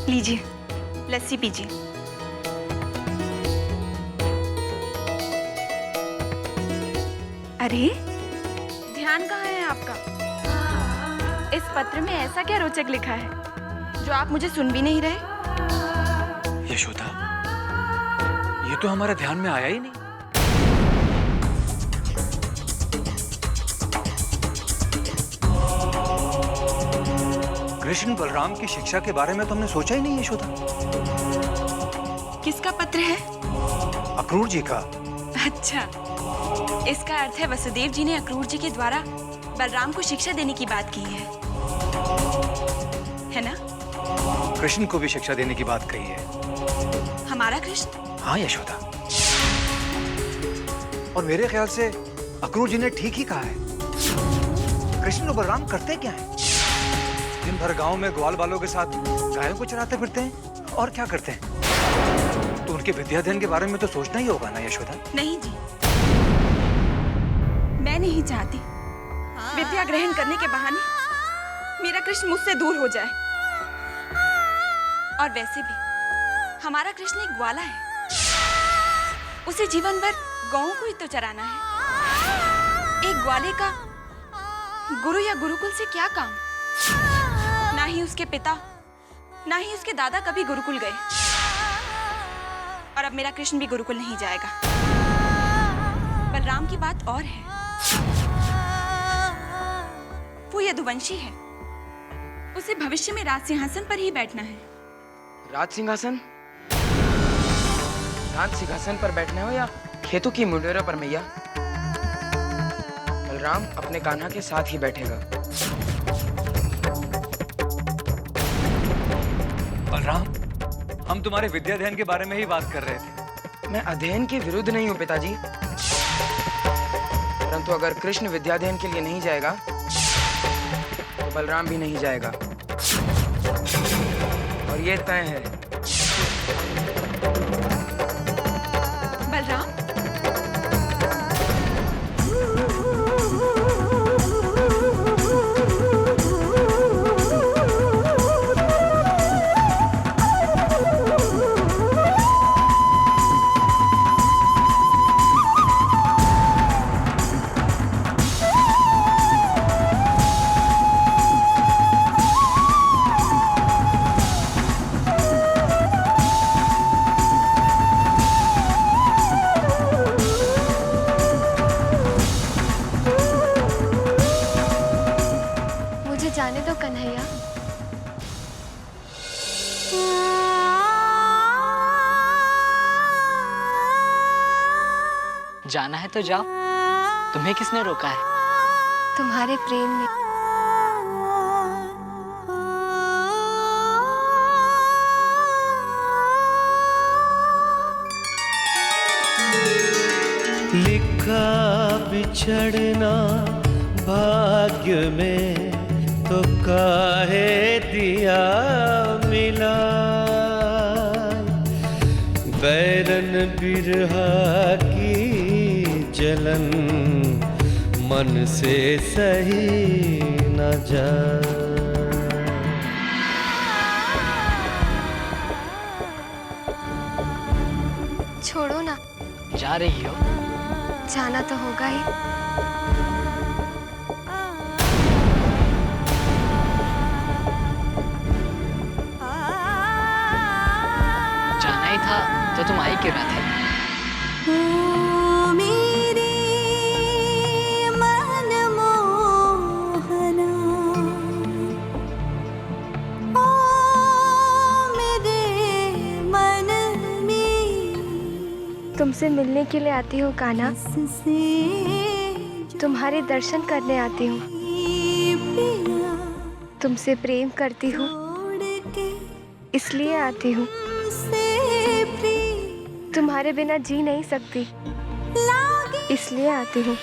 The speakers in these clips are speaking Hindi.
लीजिए, लस्सी पीजिए। अरे, ध्यान कहाँ है आपका? इस पत्र में ऐसा क्या रोचक लिखा है जो आप मुझे सुन भी नहीं रहे? यशोदा, ये तो हमारे ध्यान में आया ही नहीं। कृष्ण बलराम की शिक्षा के बारे में तो हमने सोचा ही नहीं यशोदा। किसका पत्र है? अक्रूर जी का। अच्छा, इसका अर्थ है वसुदेव जी ने अक्रूर जी के द्वारा बलराम को शिक्षा देने की बात की है ना? कृष्ण को भी शिक्षा देने की बात कही है। हमारा कृष्ण? हाँ यशोदा, और मेरे ख्याल से अक्रूर जी ने ठीक ही कहा है। कृष्ण और बलराम करते क्या है? दिन भर गांव में ग्वाल बालों के साथ गायों को चराते फिरते हैं, और क्या करते हैं? तो उनके विद्याध्ययन के बारे में तो सोचना ही होगा ना यशोदा? नहीं जी, मैं नहीं चाहती विद्या ग्रहण करने के बहाने मेरा कृष्ण मुझसे दूर हो जाए। और वैसे भी हमारा कृष्ण एक ग्वाला है, उसे जीवन भर गौओं को ही तो चराना है। एक ग्वाले का गुरु या गुरुकुल से क्या काम? ना ही उसके पिता ना ही उसके दादा कभी गुरुकुल गए, और अब मेरा कृष्ण भी गुरुकुल नहीं जाएगा। बलराम की बात और है, वो यदुवंशी है, उसे भविष्य में राज सिंहासन पर ही बैठना है। राज सिंहासन? राज सिंहासन पर बैठना हो या खेतों की मुंडेरों पर मैया? बलराम अपने कान्हा के साथ ही बैठेगा। बलराम, हम तुम्हारे विद्याध्ययन के बारे में ही बात कर रहे थे। मैं अध्ययन के विरुद्ध नहीं हूँ पिताजी, परंतु अगर कृष्ण विद्याध्ययन के लिए नहीं जाएगा तो बलराम भी नहीं जाएगा, और ये तय है। बलराम, जाने दो कन्हैया। जाना है तो जाओ, तुम्हें किसने रोका है? तुम्हारे प्रेम ने। लिखा बिछड़ना भाग्य में, तो काहे दिया मिला। बैरन बिरहा की जलन मन से सही न जा। छोड़ो ना। जा रही हो? जाना तो होगा ही। जाना ही था तो तुम आई क्यों ना थे? तुमसे मिलने के लिए आती हूँ कान्हा, तुम्हारे दर्शन करने आती हूँ, तुमसे प्रेम करती हूँ इसलिए आती हूँ। तुम्हारे बिना जी नहीं सकती इसलिए आती हूँ।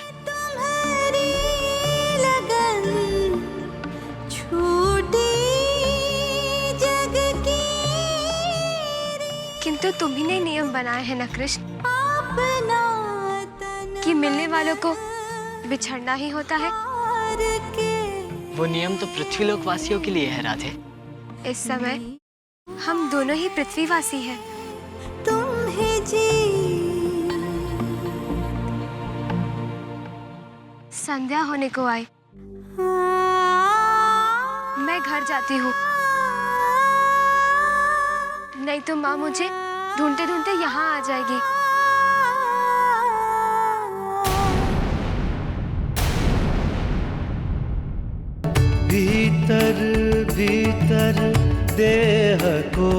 किंतु तुम्ही ने नियम बनाए हैं ना कृष्ण, कि मिलने वालों को बिछड़ना ही होता है। वो नियम तो पृथ्वीलोक वासियों के लिए है राधे। इस समय हम दोनों ही पृथ्वीवासी हैं। तुम्हें जी संध्या होने को आई, मैं घर जाती हूँ, नहीं तो माँ मुझे ढूंढते ढूंढते यहाँ आ जाएगी। भीतर भीतर देह को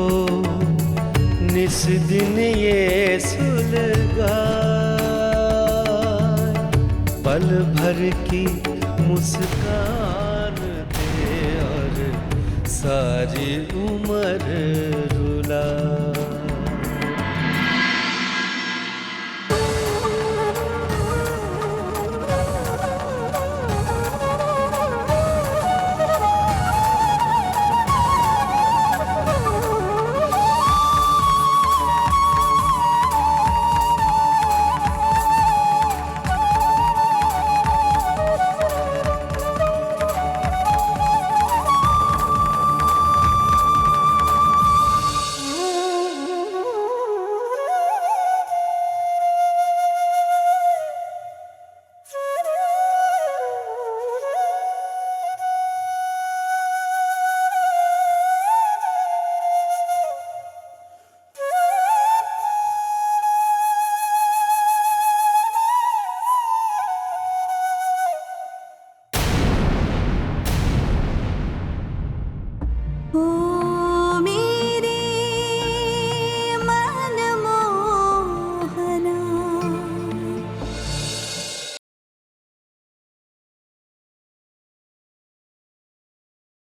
निस दिन ये सुलगा, पल भर की मुस्कान दे और सारी उम्र